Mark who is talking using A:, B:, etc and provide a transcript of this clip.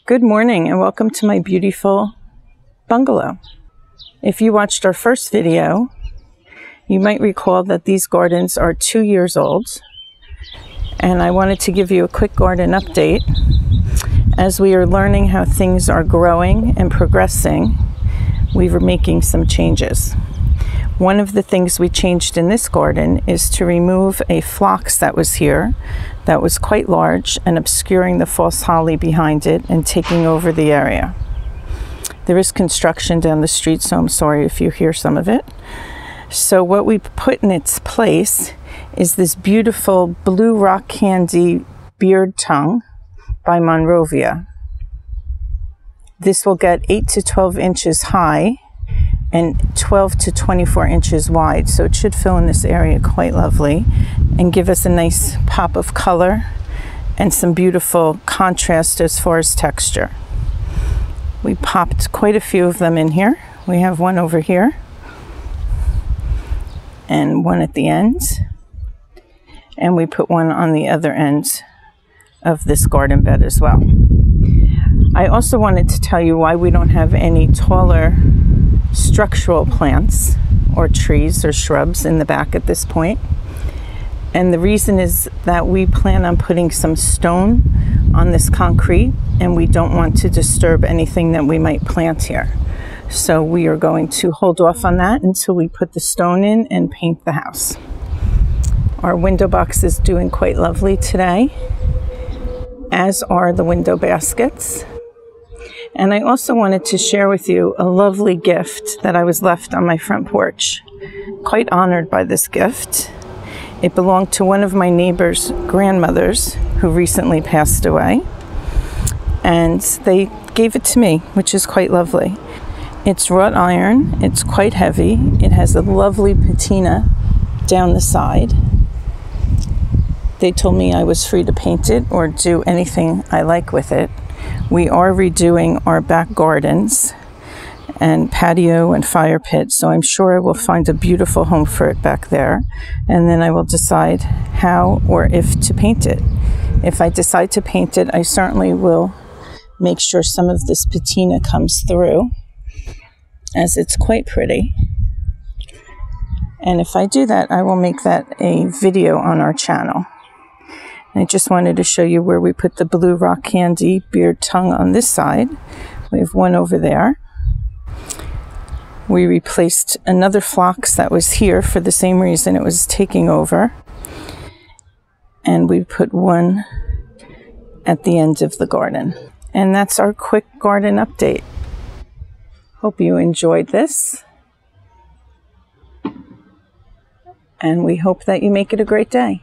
A: Good morning and welcome to my beautiful bungalow. If you watched our first video, you might recall that these gardens are 2 years old, and I wanted to give you a quick garden update. As we are learning how things are growing and progressing, we were making some changes. One of the things we changed in this garden is to remove a phlox that was here that was quite large and obscuring the false holly behind it and taking over the area. There is construction down the street, so I'm sorry if you hear some of it. So what we put in its place is this beautiful blue Rock Candy beardtongue by Monrovia. This will get 8 to 12 inches high and 12 to 24 inches wide, so it should fill in this area quite lovely and give us a nice pop of color and some beautiful contrast as far as texture. We popped quite a few of them in here. We have one over here and one at the end, and we put one on the other end of this garden bed as well. I also wanted to tell you why we don't have any taller structural plants or trees or shrubs in the back at this point. And the reason is that we plan on putting some stone on this concrete, and we don't want to disturb anything that we might plant here. So we are going to hold off on that until we put the stone in and paint the house. Our window box is doing quite lovely today, as are the window baskets. And I also wanted to share with you a lovely gift that I was left on my front porch. Quite honored by this gift. It belonged to one of my neighbor's grandmothers who recently passed away. And they gave it to me, which is quite lovely. It's wrought iron, it's quite heavy. It has a lovely patina down the side. They told me I was free to paint it or do anything I like with it. We are redoing our back gardens and patio and fire pit, so I'm sure I will find a beautiful home for it back there, and then I will decide how or if to paint it. If I decide to paint it, I certainly will make sure some of this patina comes through, as it's quite pretty. And if I do that, I will make that a video on our channel. I just wanted to show you where we put the blue Rock Candy beardtongue on this side. We have one over there. We replaced another phlox that was here for the same reason, it was taking over. And we put one at the end of the garden. And that's our quick garden update. Hope you enjoyed this. And we hope that you make it a great day.